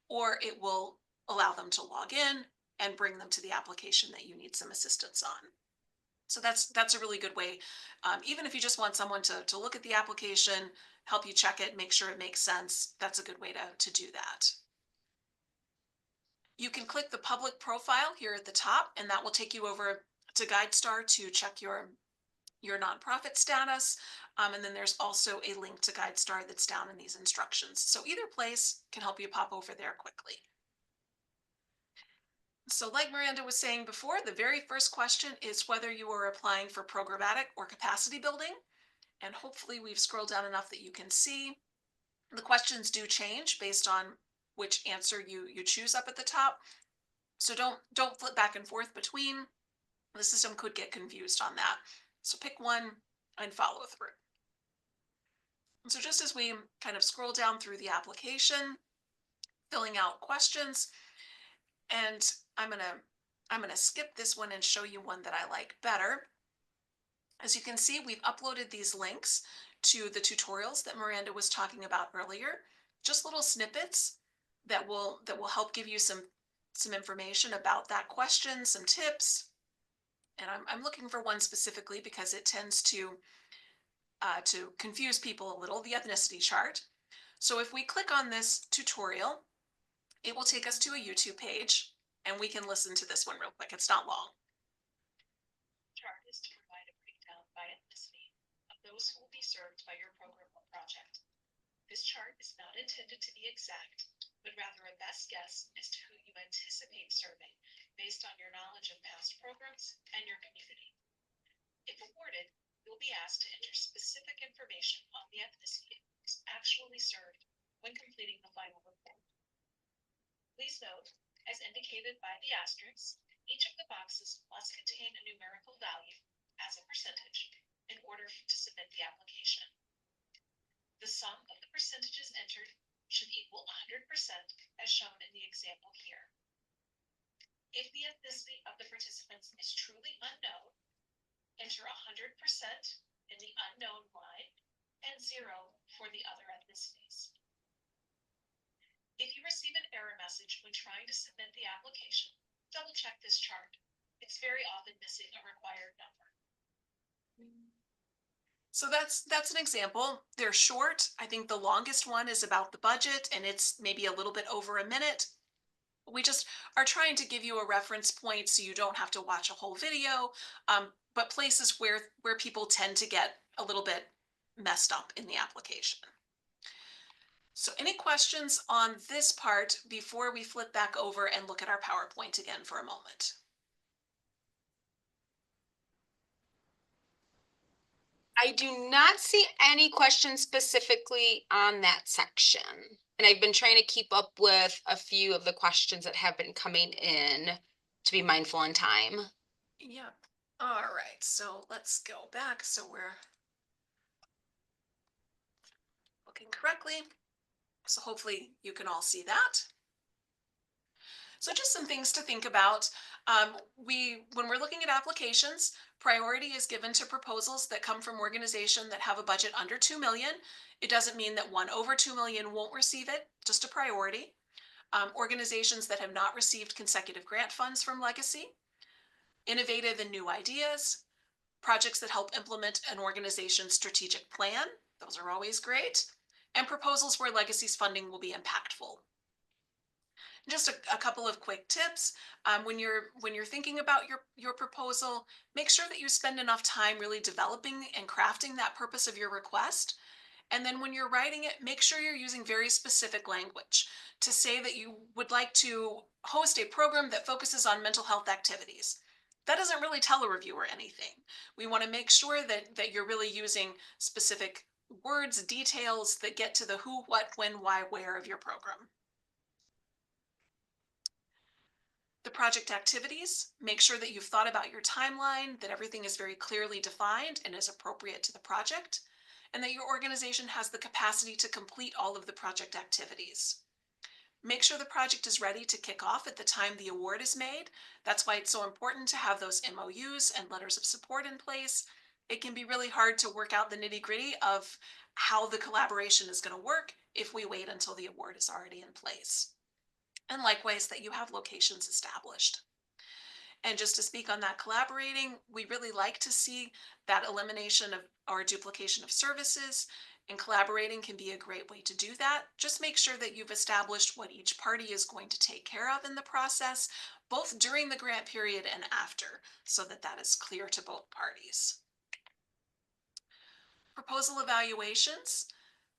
or it will allow them to log in and bring them to the application that you need some assistance on. So that's a really good way. Even if you just want someone to look at the application, help you check it, make sure it makes sense, that's a good way to do that. You can click the public profile here at the top, and that will take you over to GuideStar to check your nonprofit status. And then there's also a link to GuideStar that's down in these instructions. So either place can help you pop over there quickly. So like Miranda was saying before, the very first question is whether you are applying for programmatic or capacity building. And hopefully we've scrolled down enough that you can see the questions do change based on which answer you choose up at the top. So don't flip back and forth between. The system could get confused on that. So pick one and follow through. And so just as we kind of scroll down through the application, filling out questions, and I'm gonna skip this one and show you one that I like better. As you can see, we've uploaded these links to the tutorials that Miranda was talking about earlier, just little snippets that will help give you some information about that question, some tips. And I'm looking for one specifically because it tends to confuse people a little, the ethnicity chart. So if we click on this tutorial, it will take us to a YouTube page, and we can listen to this one real quick. It's not long. Chart is to provide a breakdown by ethnicity of those who will be served by your program or project. This chart is not intended to be exact, but rather a best guess as to who you anticipate serving based on your knowledge of past programs and your community. If awarded, you'll be asked to enter specific information on the ethnicity actually served when completing the final report. Please note, as indicated by the asterisk, each of the boxes must contain a numerical value as a percentage in order to submit the application. The sum of the percentages entered should equal 100% as shown in the example here. If the ethnicity of the participants is truly unknown, enter 100% in the unknown line and 0 for the other ethnicities. If you receive an error message when trying to submit the application, double check this chart. It's very often missing a required number. So that's an example. They're short. I think the longest one is about the budget, and it's maybe a little bit over a minute. We just are trying to give you a reference point so you don't have to watch a whole video, but places where people tend to get a little bit messed up in the application. So any questions on this part before we flip back over and look at our PowerPoint again for a moment? I do not see any questions specifically on that section. And I've been trying to keep up with a few of the questions that have been coming in to be mindful in time. Yep. All right, so let's go back so we're looking correctly. So hopefully you can all see that. So just some things to think about. When we're looking at applications, priority is given to proposals that come from organizations that have a budget under 2 million. It doesn't mean that one over 2 million won't receive it, just a priority. Organizations that have not received consecutive grant funds from Legacy, innovative and new ideas, projects that help implement an organization's strategic plan, those are always great, and proposals where Legacy's funding will be impactful. Just a couple of quick tips. When you're thinking about your proposal, make sure that you spend enough time really developing and crafting that purpose of your request. And then when you're writing it, make sure you're using very specific language to say that you would like to host a program that focuses on mental health activities. That doesn't really tell a reviewer anything. We want to make sure that you're really using specific words, details that get to the who, what, when, why, where of your program. The project activities, make sure that you've thought about your timeline, that everything is very clearly defined and is appropriate to the project, and that your organization has the capacity to complete all of the project activities. Make sure the project is ready to kick off at the time the award is made. That's why it's so important to have those MOUs and letters of support in place. it can be really hard to work out the nitty gritty of how the collaboration is going to work if we wait until the award is already in place. And likewise, that you have locations established. And just to speak on that collaborating, we really like to see that elimination of or duplication of services, and collaborating can be a great way to do that. Just make sure that you've established what each party is going to take care of in the process, both during the grant period and after, so that that is clear to both parties. Proposal evaluations.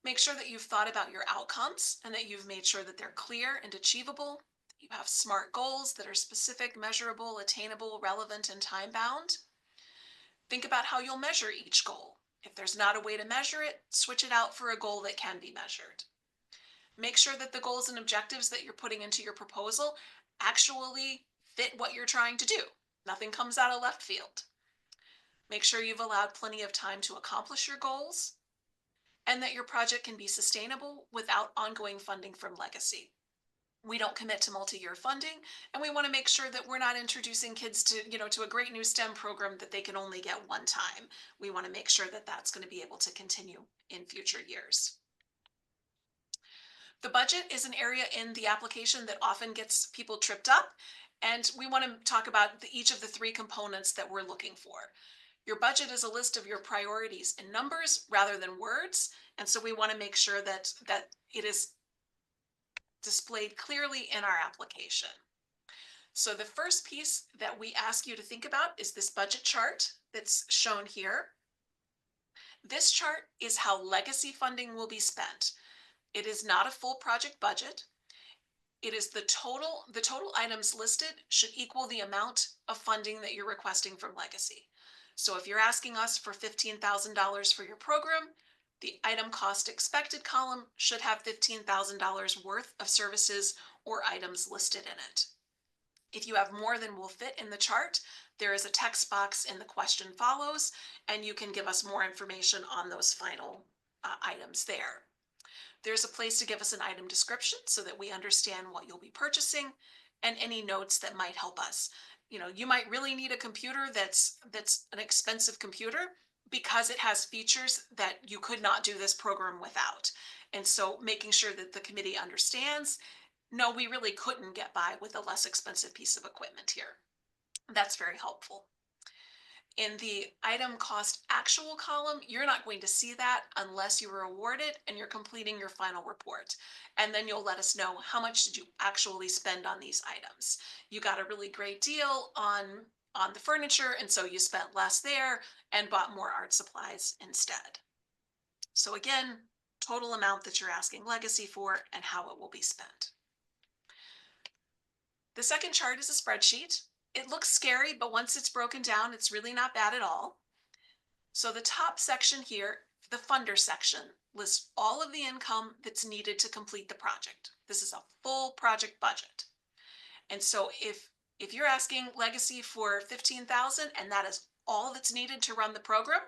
Make sure that you've thought about your outcomes and that you've made sure that they're clear and achievable. You have SMART goals that are specific, measurable, attainable, relevant, and time bound. Think about how you'll measure each goal. If there's not a way to measure it, switch it out for a goal that can be measured. Make sure that the goals and objectives that you're putting into your proposal actually fit what you're trying to do. Nothing comes out of left field. Make sure you've allowed plenty of time to accomplish your goals, and that your project can be sustainable without ongoing funding from legacy. We don't commit to multi-year funding, and we want to make sure that we're not introducing kids to a great new STEM program that they can only get one time. We want to make sure that that's going to be able to continue in future years. The budget is an area in the application that often gets people tripped up, and we want to talk about each of the three components that we're looking for. Your budget is a list of your priorities in numbers rather than words, and so we want to make sure that it is displayed clearly in our application. So the first piece that we ask you to think about is this budget chart that's shown here. This chart is how legacy funding will be spent. It is not a full project budget. It is the total items listed should equal the amount of funding that you're requesting from legacy. So if you're asking us for $15,000 for your program, the item cost expected column should have $15,000 worth of services or items listed in it. If you have more than will fit in the chart, there is a text box in the question follows, and you can give us more information on those final items there. There's a place to give us an item description so that we understand what you'll be purchasing and any notes that might help us. You might really need a computer that's an expensive computer because it has features that you could not do this program without. And so making sure that the committee understands, no, we really couldn't get by with a less expensive piece of equipment here. That's very helpful. In the item cost actual column, you're not going to see that unless you were awarded and you're completing your final report. And then you'll let us know how much did you actually spend on these items. You got a really great deal on the furniture, and so you spent less there and bought more art supplies instead. So again, total amount that you're asking legacy for and how it will be spent. The second chart is a spreadsheet. It looks scary, but once it's broken down, it's really not bad at all. So the top section here, the funder section, lists all of the income that's needed to complete the project. This is a full project budget. And so if you're asking legacy for $15,000 and that is all that's needed to run the program,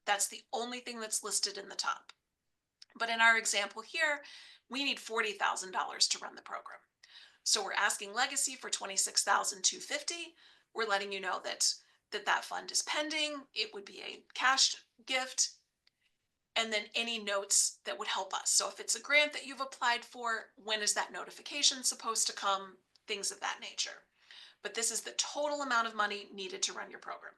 that's the only thing that's listed in the top. But in our example here, we need $40,000 to run the program. So we're asking legacy for $26,250. We're letting you know that fund is pending. It would be a cash gift. And then any notes that would help us. So if it's a grant that you've applied for, when is that notification supposed to come? Things of that nature. But this is the total amount of money needed to run your program.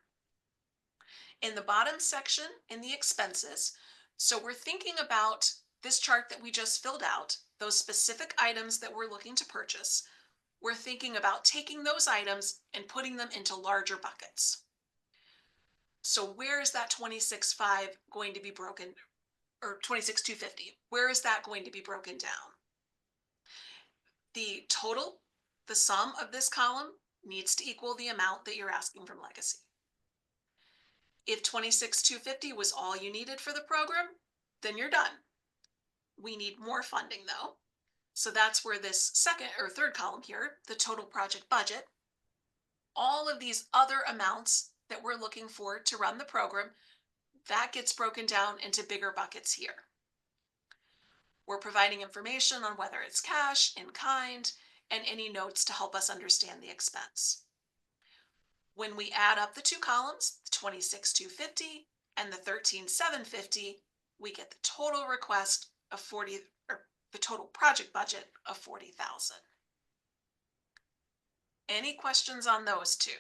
In the bottom section, in the expenses, so we're thinking about this chart that we just filled out, those specific items that we're looking to purchase. We're thinking about taking those items and putting them into larger buckets. So where is that 26,500 going to be broken, or 26,250? Where is that going to be broken down? The total, the sum of this column needs to equal the amount that you're asking from legacy. If 26,250 was all you needed for the program, then you're done. We need more funding though. So that's where this second or third column here, the total project budget, all of these other amounts that we're looking for to run the program, that gets broken down into bigger buckets here. We're providing information on whether it's cash, in kind, and any notes to help us understand the expense. When we add up the two columns, the 26,250 and the 13,750, we get the total request of 40, or the total project budget of 40,000. Any questions on those two?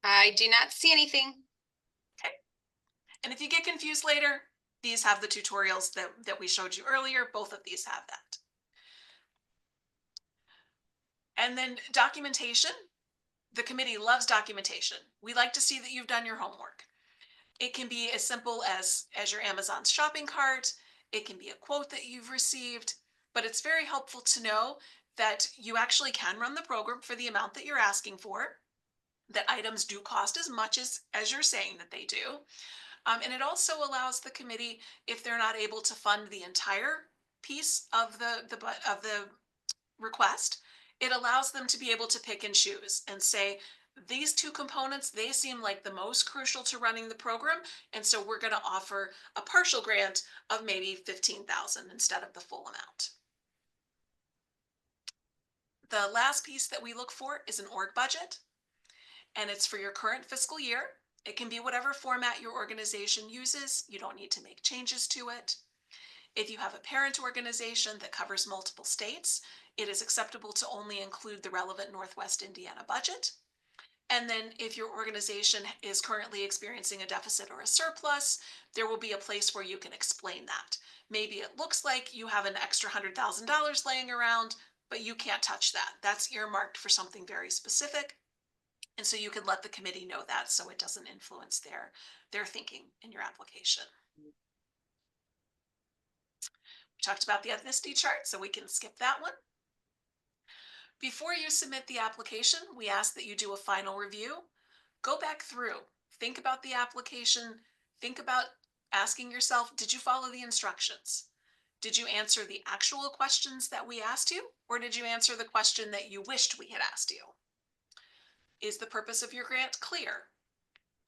I do not see anything. And if you get confused later, these have the tutorials that we showed you earlier. Both of these have that. And then documentation. The committee loves documentation. We like to see that you've done your homework. It can be as simple as your Amazon shopping cart. It can be a quote that you've received, but it's very helpful to know that you actually can run the program for the amount that you're asking for, that items do cost as much as you're saying that they do. And it also allows the committee, if they're not able to fund the entire piece of the request, it allows them to be able to pick and choose and say, these two components, they seem like the most crucial to running the program, and so we're going to offer a partial grant of maybe 15,000 instead of the full amount. The last piece that we look for is an org budget, and it's for your current fiscal year. It can be whatever format your organization uses. You don't need to make changes to it. If you have a parent organization that covers multiple states, it is acceptable to only include the relevant Northwest Indiana budget. And then if your organization is currently experiencing a deficit or a surplus, there will be a place where you can explain that. Maybe it looks like you have an extra $100,000 laying around, but you can't touch that. That's earmarked for something very specific. And so you can let the committee know that so it doesn't influence their thinking in your application. We talked about the ethnicity chart, so we can skip that one. Before you submit the application, we ask that you do a final review. Go back through, think about the application, think about asking yourself, did you follow the instructions? Did you answer the actual questions that we asked you, or did you answer the question that you wished we had asked you? Is the purpose of your grant clear?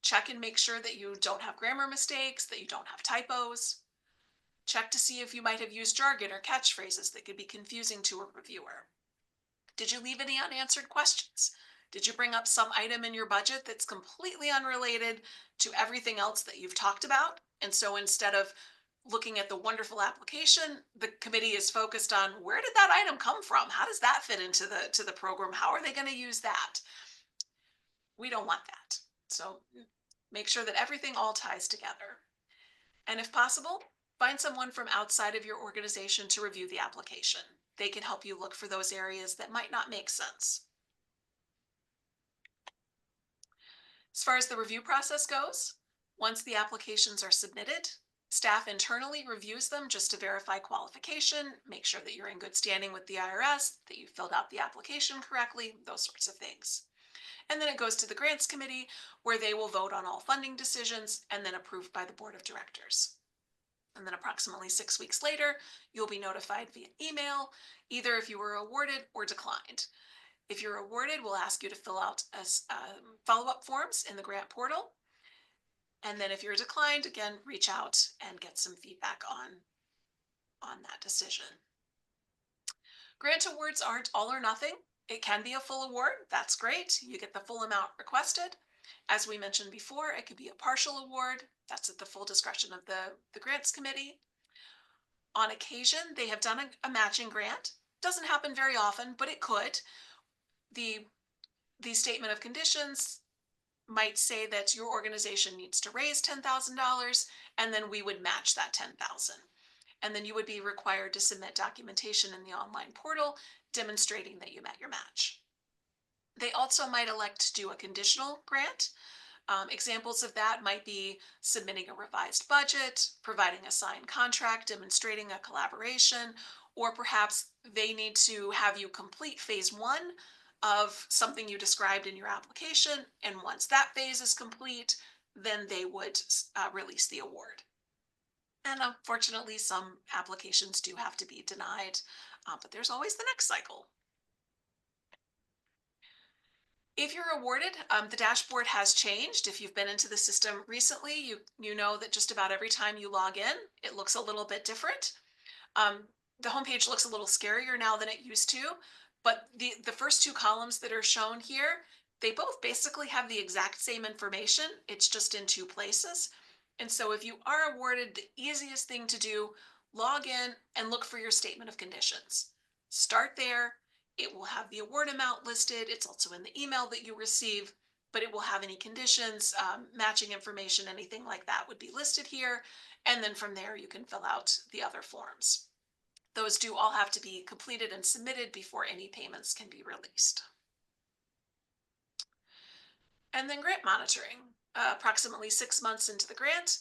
Check and make sure that you don't have grammar mistakes, that you don't have typos. Check to see if you might have used jargon or catchphrases that could be confusing to a reviewer. Did you leave any unanswered questions? Did you bring up some item in your budget that's completely unrelated to everything else that you've talked about? And so instead of looking at the wonderful application, the committee is focused on, where did that item come from? How does that fit into the program? How are they going to use that? We don't want that. So make sure that everything all ties together. And if possible, find someone from outside of your organization to review the application. They can help you look for those areas that might not make sense. As far as the review process goes, once the applications are submitted, staff internally reviews them just to verify qualification, make sure that you're in good standing with the IRS, that you filled out the application correctly, those sorts of things. And then it goes to the grants committee, where they will vote on all funding decisions and then approved by the board of directors. And then approximately 6 weeks later, you'll be notified via email, either if you were awarded or declined. If you're awarded, we'll ask you to fill out follow-up forms in the grant portal. And then if you're declined, again, reach out and get some feedback on that decision. Grant awards aren't all or nothing. It can be a full award. That's great. You get the full amount requested. As we mentioned before, it could be a partial award. That's at the full discretion of the grants committee. On occasion, they have done a matching grant. Doesn't happen very often, but it could. The statement of conditions might say that your organization needs to raise $10,000, and then we would match that $10,000. And then you would be required to submit documentation in the online portal demonstrating that you met your match. They also might elect to do a conditional grant. Examples of that might be submitting a revised budget, providing a signed contract demonstrating a collaboration, or perhaps they need to have you complete phase 1 of something you described in your application, and once that phase is complete, then they would release the award. And unfortunately, some applications do have to be denied, but there's always the next cycle. If you're awarded, the dashboard has changed. If you've been into the system recently, you know that just about every time you log in, it looks a little bit different. The homepage looks a little scarier now than it used to, but the first 2 columns that are shown here, they both basically have the exact same information. It's just in two places. And so if you are awarded, the easiest thing to do, log in and look for your statement of conditions. Start there. It will have the award amount listed. It's also in the email that you receive, but it will have any conditions, matching information, anything like that would be listed here. And then from there, you can fill out the other forms. Those do all have to be completed and submitted before any payments can be released. And then grant monitoring. Approximately 6 months into the grant,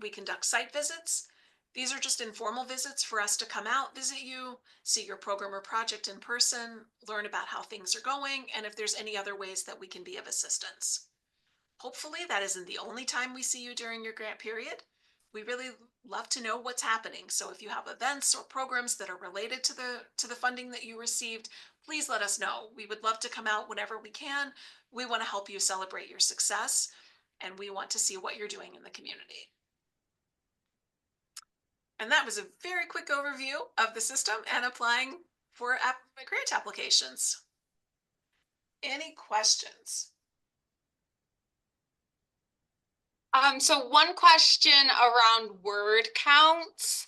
we conduct site visits. These are just informal visits for us to come out, visit you, see your program or project in person, learn about how things are going, and if there's any other ways that we can be of assistance. Hopefully that isn't the only time we see you during your grant period. We really love to know what's happening. So if you have events or programs that are related to the funding that you received, please let us know. We would love to come out whenever we can. We want to help you celebrate your success, and we want to see what you're doing in the community. And that was a very quick overview of the system and applying for grant applications. Any questions? So one question around word counts.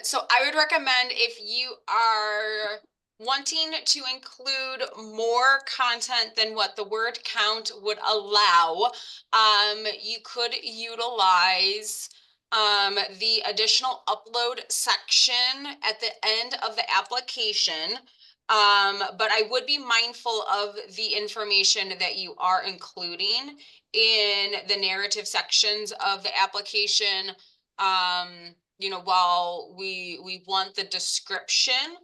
So I would recommend if you are wanting to include more content than what the word count would allow, you could utilize the additional upload section at the end of the application. But I would be mindful of the information that you are including in the narrative sections of the application. While we want the description,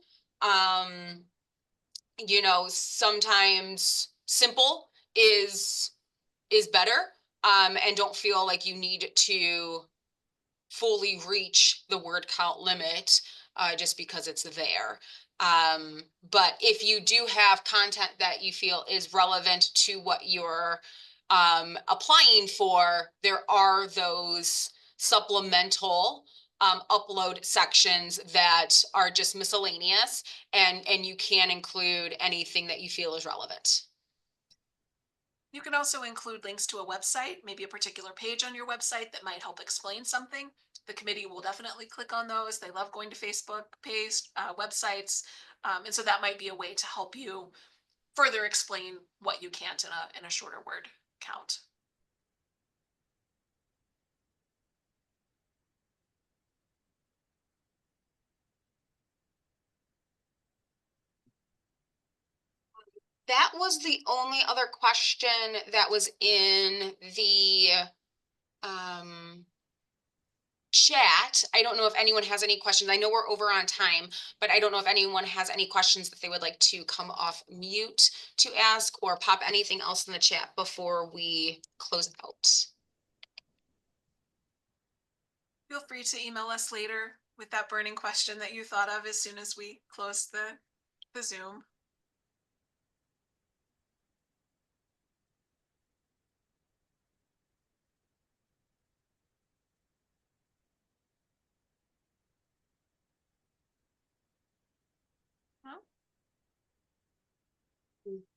sometimes simple is better, and don't feel like you need to fully reach the word count limit just because it's there. But if you do have content that you feel is relevant to what you're applying for, there are those supplemental upload sections that are just miscellaneous, and you can include anything that you feel is relevant. You can also include links to a website, maybe a particular page on your website that might help explain something. The committee will definitely click on those. They love going to Facebook page, websites. And so that might be a way to help you further explain what you can't in a shorter word count. That was the only other question that was in the chat. I don't know if anyone has any questions. I know we're over on time, but I don't know if anyone has any questions that they would like to come off mute to ask, or pop anything else in the chat before we close out. Feel free to email us later with that burning question that you thought of as soon as we close the Zoom.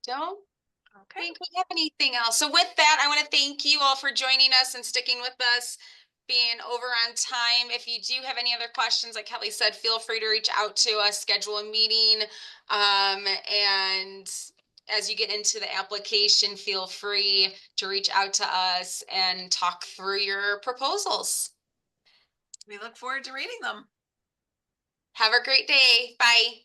Don't Okay. think we have anything else. So with that, I want to thank you all for joining us and sticking with us, being over on time. If you do have any other questions, like Kelly said, feel free to reach out to us, schedule a meeting. And as you get into the application, feel free to reach out to us and talk through your proposals. We look forward to reading them. Have a great day. Bye.